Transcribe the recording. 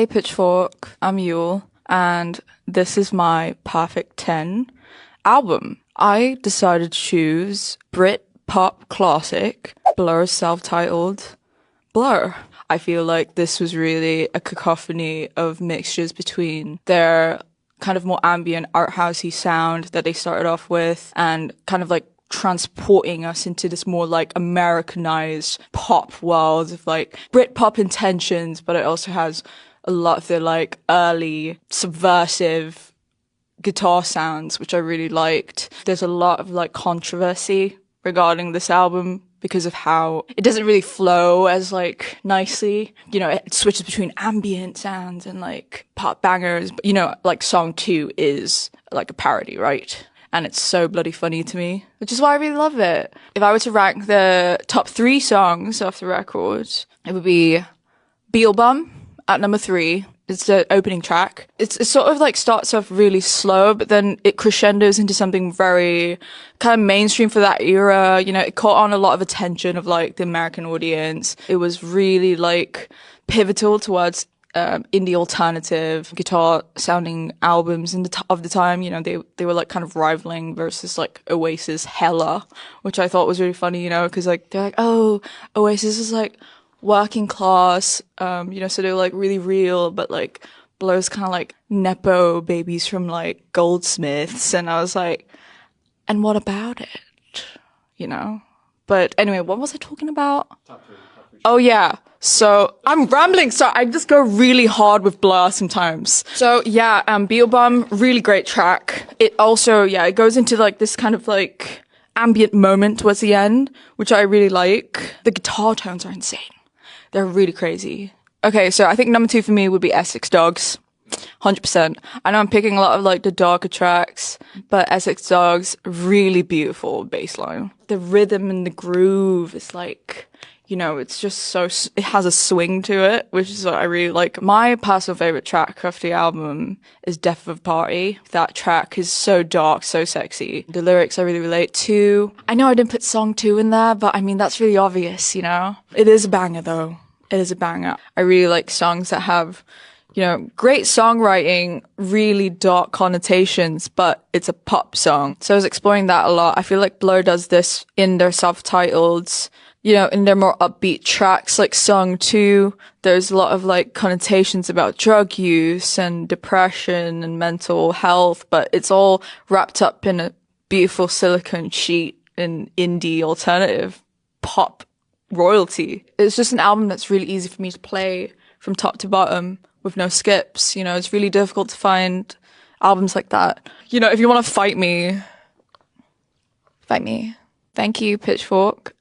Hey Pitchfork, I'm Yeule, and this is my Perfect 10 album. I decided to choose Brit pop classic, Blur's self-titled Blur. I feel like this was really a cacophony of mixtures between their kind of more ambient art housey sound that they started off with and kind of like transporting us into this more like Americanized pop world of like Britpop intentions, but it also has a lot of the like early subversive guitar sounds, which I really liked. There's a lot of like controversy regarding this album because of how it doesn't really flow as like nicely. You know, it switches between ambient sounds and like pop bangers. But you know, like song 2 is like a parody, right? And it's so bloody funny to me, which is why I really love it. If I were to rank the top 3 songs off the record, it would be Beetlebum at number 3. It's the opening track. It sort of like starts off really slow, but then it crescendos into something very kind of mainstream for that era. You know, it caught on a lot of attention of like the American audience. It was really like pivotal towards indie alternative guitar sounding albums of the time. You know, they were like kind of rivaling versus like Oasis Hella, which I thought was really funny, you know, because like they're like, oh, Oasis is like working class, you know, so they were like really real, but like Blur's kind of like nepo babies from like goldsmiths. And I was like, and what about it? You know? But anyway, what was I talking about? Top three. Oh yeah. So I'm rambling. So I just go really hard with Blur sometimes. So yeah, Beetlebum, really great track. It also, yeah, it goes into like this kind of like ambient moment towards the end, which I really like. The guitar tones are insane. They're really crazy. Okay, so I think number 2 for me would be Essex Dogs. 100%. I know I'm picking a lot of like the darker tracks, but Essex Dogs, really beautiful bass line. The rhythm and the groove is like, you know, it's just so, it has a swing to it, which is what I really like. My personal favorite track off the album is Death of a Party. That track is so dark, so sexy. The lyrics I really relate to. I know I didn't put song 2 in there, but I mean, that's really obvious, you know? It is a banger though. It is a banger. I really like songs that have, you know, great songwriting, really dark connotations, but it's a pop song. So I was exploring that a lot. I feel like Blur does this in their self-titled, you know, in their more upbeat tracks, like song 2, there's a lot of like connotations about drug use and depression and mental health, but it's all wrapped up in a beautiful silicone sheet in indie alternative pop royalty. It's just an album that's really easy for me to play from top to bottom with no skips. You know, it's really difficult to find albums like that. You know, if you want to fight me. Thank you, Pitchfork.